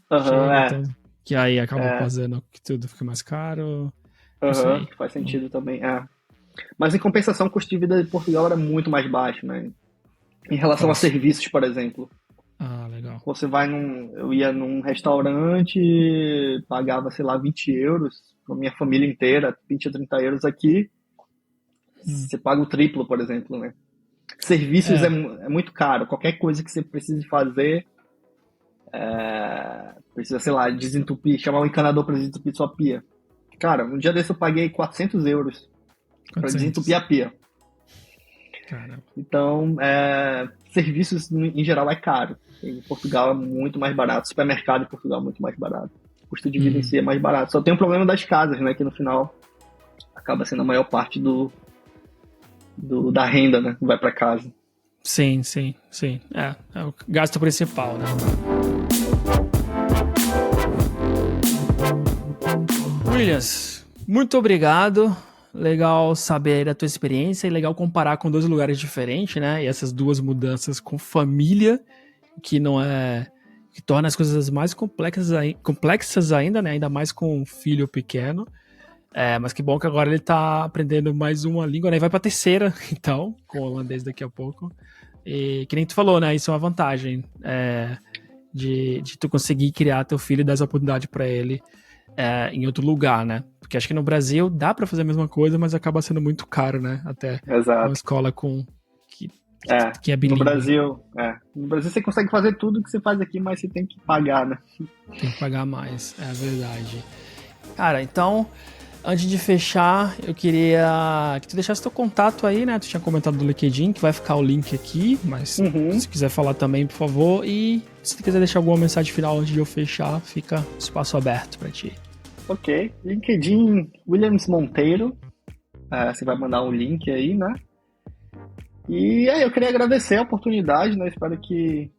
que Aham, chega, então, que aí acaba é, fazendo que tudo fica mais caro, não aham, sei. que faz sentido também, Mas em compensação, o custo de vida de Portugal era muito mais baixo, né? Em relação a Fácil. serviços, por exemplo. Ah, legal. Eu ia num restaurante, pagava, sei lá, 20 euros para minha família inteira, 20 a 30 euros aqui, Hum. você paga o triplo, por exemplo, né? Serviços É, é muito caro. Qualquer coisa que você precise fazer, precisa, sei lá, desentupir, chamar um encanador para desentupir sua pia. Cara, um dia desse eu paguei 400 euros para desentupir 400. a pia. Caramba. Então, serviços em geral é caro. Em Portugal é muito mais barato. Supermercado em Portugal é muito mais barato. O custo de vida em Uhum. si é mais barato. Só tem o problema das casas, né? Que no final acaba sendo a maior parte da renda, né? Que vai para casa. Sim, sim, sim. É o gasto principal, né? Williams, muito obrigado. Legal saber aí da tua experiência e legal comparar com dois lugares diferentes, né? E essas duas mudanças com família, que não é. Que torna as coisas mais complexas ainda, né? Ainda mais com um filho pequeno. Mas que bom que agora ele tá aprendendo mais uma língua, né? E vai pra terceira, então, com o holandês daqui a pouco. E que nem tu falou, né? Isso é uma vantagem de tu conseguir criar teu filho e dar essa oportunidade pra ele em outro lugar, né? Porque acho que no Brasil dá pra fazer a mesma coisa, mas acaba sendo muito caro, né? Até Exato. uma escola que é bilíngue. No Brasil você consegue fazer tudo que você faz aqui, mas você tem que pagar, né? Tem que pagar mais, é verdade. Cara, então, antes de fechar, eu queria que tu deixasse teu contato aí, né? Tu tinha comentado do LinkedIn, que vai ficar o link aqui, mas se quiser falar também, por favor. E se tu quiser deixar alguma mensagem final antes de eu fechar, fica espaço aberto pra ti. Ok. LinkedIn Williams Monteiro. Você vai mandar um link aí, né? E eu queria agradecer a oportunidade, né? Espero que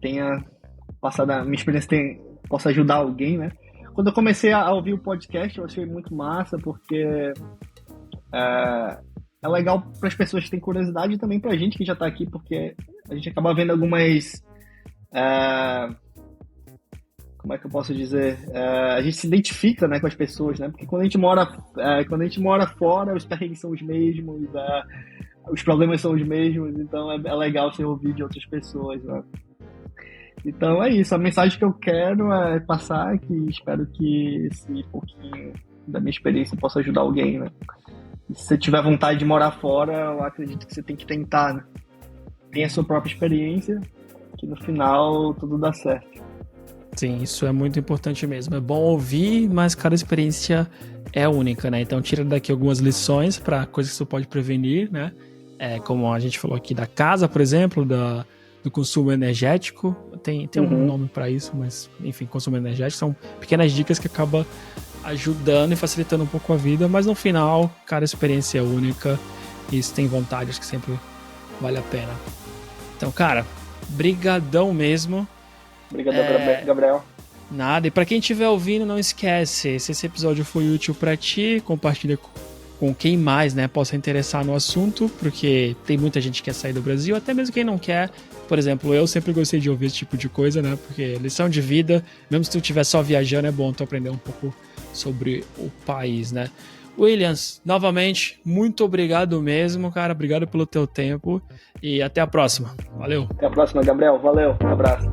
tenha passado a minha experiência possa ajudar alguém, né? Quando eu comecei a ouvir o podcast, eu achei muito massa, porque é legal para as pessoas que têm curiosidade e também para a gente que já está aqui, porque a gente acaba vendo algumas... como é que eu posso dizer? A gente se identifica, né, com as pessoas, né? Porque quando a gente mora fora, os perrengues são os mesmos, os problemas são os mesmos, então é legal você ouvir de outras pessoas, né? Então é isso, a mensagem que eu quero é passar, que espero que esse pouquinho da minha experiência possa ajudar alguém, né? E se você tiver vontade de morar fora, eu acredito que você tem que tentar, né? Tem a sua própria experiência, que no final tudo dá certo. Sim, isso é muito importante mesmo. É bom ouvir, mas cada experiência é única, né? Então tira daqui algumas lições para coisas que você pode prevenir, né? Como a gente falou aqui da casa, por exemplo, do consumo energético. Tem um nome para isso, mas enfim, consumo energético são pequenas dicas que acabam ajudando e facilitando um pouco a vida, mas no final, cada experiência é única e isso tem vantagens que sempre vale a pena. Então, cara, brigadão mesmo. Obrigado, Gabriel. Nada, e pra quem estiver ouvindo, não esquece, se esse episódio foi útil pra ti, compartilha com quem mais, né, possa interessar no assunto, porque tem muita gente que quer sair do Brasil, até mesmo quem não quer. Por exemplo, eu sempre gostei de ouvir esse tipo de coisa, né, porque lição de vida, mesmo se tu estiver só viajando, é bom tu aprender um pouco sobre o país, né. Williams, novamente, muito obrigado mesmo, cara, obrigado pelo teu tempo e até a próxima. Valeu. Até a próxima, Gabriel. Valeu, um abraço.